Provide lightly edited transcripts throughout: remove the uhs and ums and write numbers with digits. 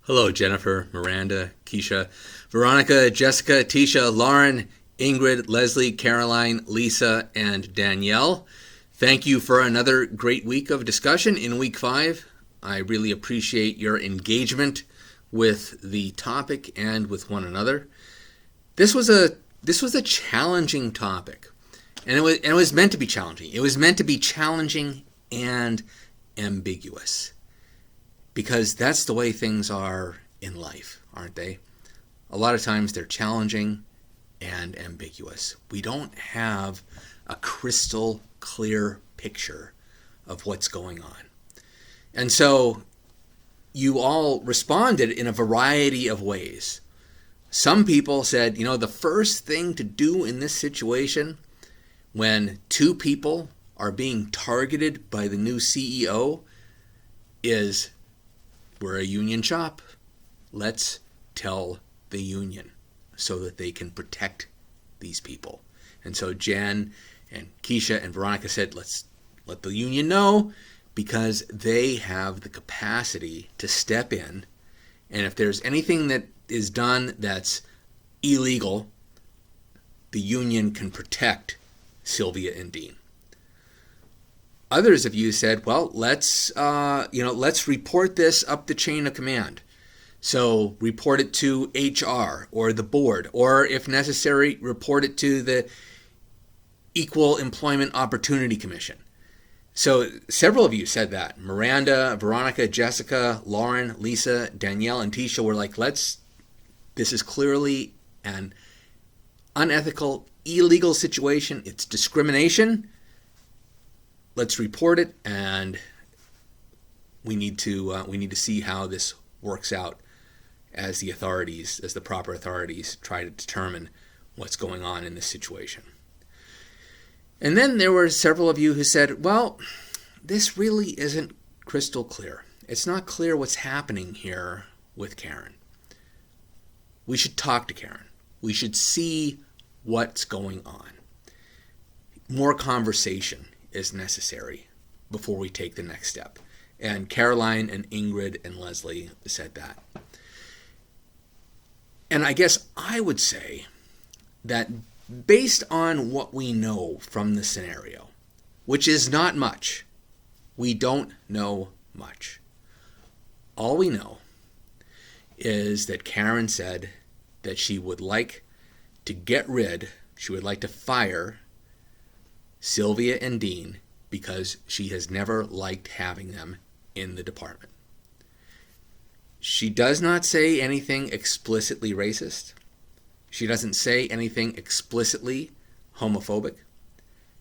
Hello, Jennifer, Miranda, Keisha, Veronica, Jessica, Tisha, Lauren, Ingrid, Leslie, Caroline, Lisa, and Danielle. Thank you for another great week of discussion in week 5. I really appreciate your engagement with the topic and with one another. This was a challenging topic, and it was meant to be challenging. It was meant to be challenging and ambiguous, because that's the way things are in life, aren't they? A lot of times they're challenging and ambiguous. We don't have a crystal clear picture of what's going on. And so you all responded in a variety of ways. Some people said, the first thing to do in this situation when two people are being targeted by the new CEO is, we're a union shop. Let's tell the union so that they can protect these people. And so Jen and Keisha and Veronica said, let's let the union know, because they have the capacity to step in. And if there's anything that is done that's illegal, the union can protect Sylvia and Dean. Others of you said, well, let's report this up the chain of command. So report it to HR or the board, or if necessary, report it to the Equal Employment Opportunity Commission. So several of you said that. Miranda, Veronica, Jessica, Lauren, Lisa, Danielle, and Tisha were like, this is clearly an unethical, illegal situation. It's discrimination. Let's report it, and we need to see how this works out as the proper authorities try to determine what's going on in this situation. And then there were several of you who said, well, this really isn't crystal clear. It's not clear what's happening here with Karen. We should talk to Karen. We should see what's going on. More conversation is necessary before we take the next step. And Caroline and Ingrid and Leslie said that. And I guess I would say that based on what we know from the scenario, which is not much, we don't know much. All we know is that Karen said that she would like to fire Sylvia and Dean because she has never liked having them in the department. She does not say anything explicitly racist. She doesn't say anything explicitly homophobic.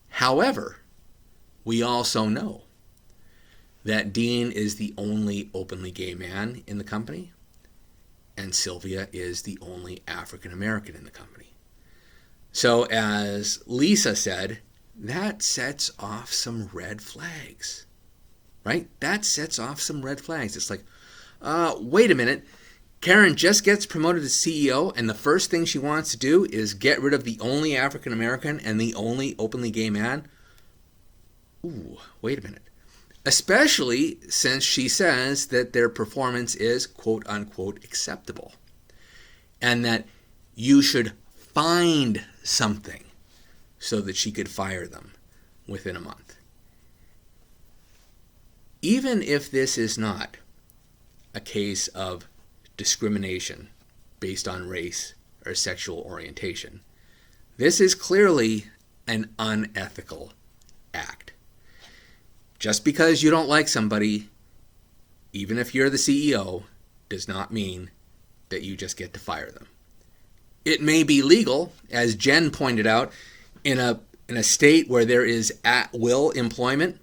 However, we also know that Dean is the only openly gay man in the company, and Sylvia is the only African American in the company. So as Lisa said, that sets off some red flags, right? That sets off some red flags. It's like, wait a minute. Karen just gets promoted to CEO, and the first thing she wants to do is get rid of the only African American and the only openly gay man? Ooh, wait a minute. Especially since she says that their performance is quote unquote acceptable, and that you should find something so that she could fire them within a month. Even if this is not a case of discrimination based on race or sexual orientation, this is clearly an unethical act. Just because you don't like somebody, even if you're the CEO, does not mean that you just get to fire them. It may be legal, as Jen pointed out, in a state where there is at-will employment.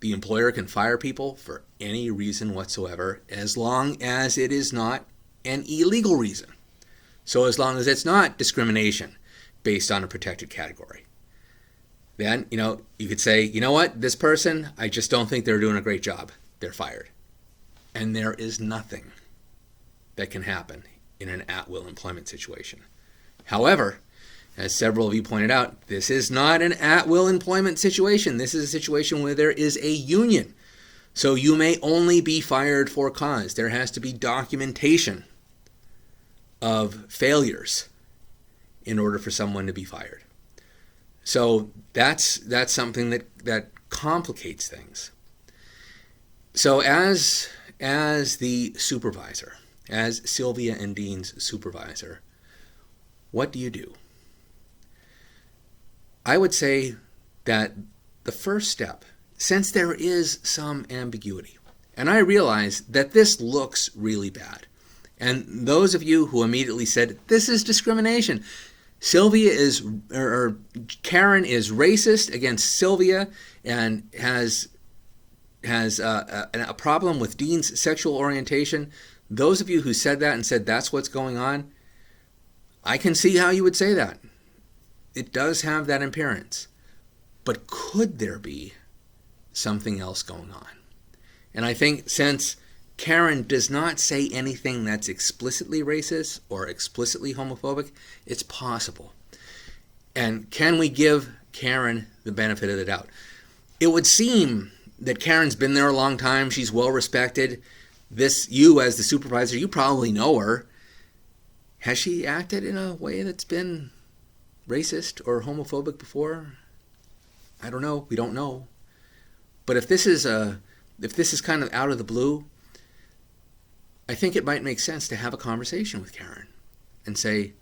The employer can fire people for any reason whatsoever, as long as it is not an illegal reason. So as long as it's not discrimination based on a protected category. Then, you could say, you know what, this person, I just don't think they're doing a great job. They're fired. And there is nothing that can happen in an at-will employment situation. However, as several of you pointed out, this is not an at-will employment situation. This is a situation where there is a union. So you may only be fired for cause. There has to be documentation of failures in order for someone to be fired. So that's something that complicates things. So as the supervisor, as Sylvia and Dean's supervisor, what do you do? I would say that the first step, since there is some ambiguity, and I realize that this looks really bad, and those of you who immediately said, this is discrimination, Karen is racist against Sylvia and has a problem with Dean's sexual orientation, those of you who said that and said that's what's going on, I can see how you would say that. It does have that appearance. But could there be something else going on? And I think since Karen does not say anything that's explicitly racist or explicitly homophobic, it's possible. And can we give Karen the benefit of the doubt? It would seem that Karen's been there a long time. She's well respected. You as the supervisor, you probably know her. Has she acted in a way that's been racist or homophobic before? I don't know. We don't know. But if this is kind of out of the blue, I think it might make sense to have a conversation with Karen and say,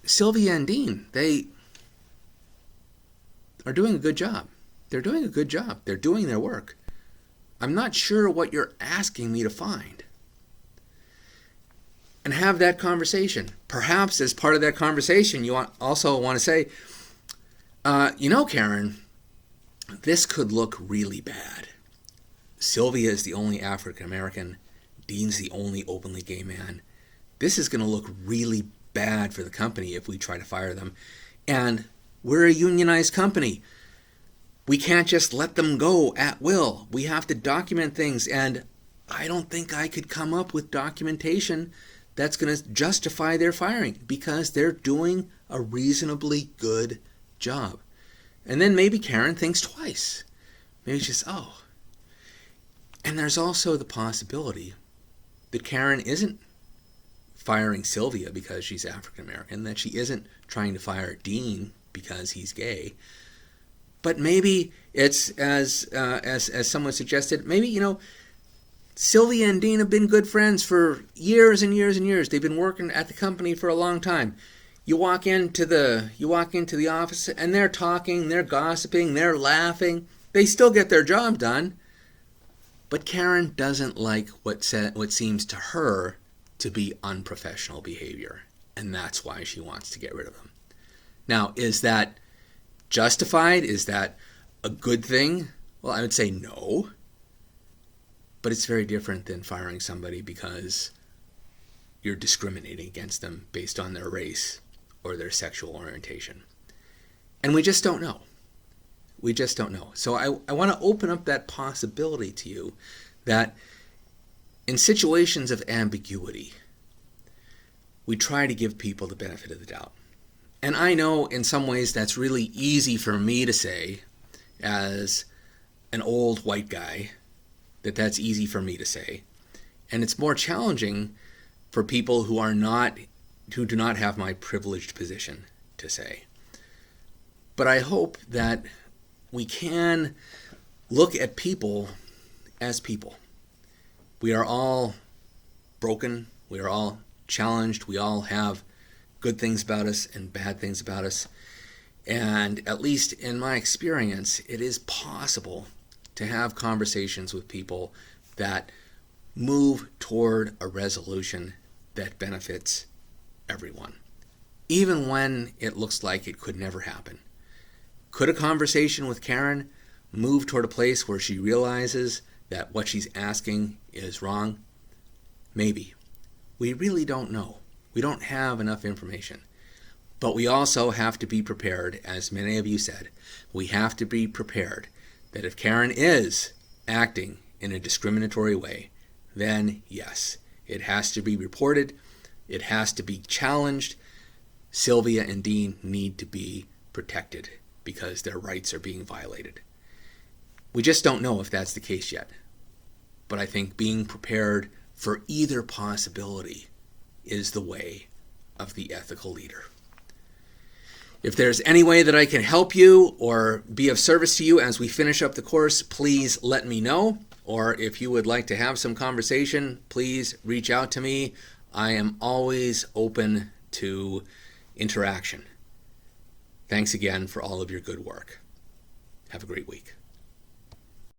Sylvia and Dean, they are doing a good job. They're doing a good job. They're doing their work. I'm not sure what you're asking me to find. And have that conversation. Perhaps as part of that conversation, you also want to say, Karen, this could look really bad. Sylvia is the only African American. Dean's the only openly gay man. This is going to look really bad for the company if we try to fire them. And we're a unionized company. We can't just let them go at will. We have to document things. And I don't think I could come up with documentation that's going to justify their firing because they're doing a reasonably good job. And then maybe Karen thinks twice. Maybe she's, And there's also the possibility that Karen isn't firing Sylvia because she's African American, that she isn't trying to fire Dean because he's gay. But maybe it's, as someone suggested, maybe, Sylvia and Dean have been good friends for years and years and years. They've been working at the company for a long time. You walk into the office and they're talking, they're gossiping, they're laughing. They still get their job done. But Karen doesn't like what seems to her to be unprofessional behavior, and that's why she wants to get rid of them. Now, is that justified? Is that a good thing? Well, I would say no. But it's very different than firing somebody because you're discriminating against them based on their race or their sexual orientation. And we just don't know. We just don't know. So I want to open up that possibility to you that in situations of ambiguity, we try to give people the benefit of the doubt. And I know in some ways that's really easy for me to say as an old white guy, that's easy for me to say. And it's more challenging for people who do not have my privileged position to say. But I hope that we can look at people as people. We are all broken. We are all challenged. We all have good things about us and bad things about us. And at least in my experience, it is possible to have conversations with people that move toward a resolution that benefits everyone, even when it looks like it could never happen. Could a conversation with Karen move toward a place where she realizes that what she's asking is wrong? Maybe. We really don't know. We don't have enough information. But we also have to be prepared, as many of you said, we have to be prepared that if Karen is acting in a discriminatory way, then yes, it has to be reported, it has to be challenged. Sylvia and Dean need to be protected because their rights are being violated. We just don't know if that's the case yet. But I think being prepared for either possibility is the way of the ethical leader. If there's any way that I can help you or be of service to you as we finish up the course, please let me know. Or if you would like to have some conversation, please reach out to me. I am always open to interaction. Thanks again for all of your good work. Have a great week.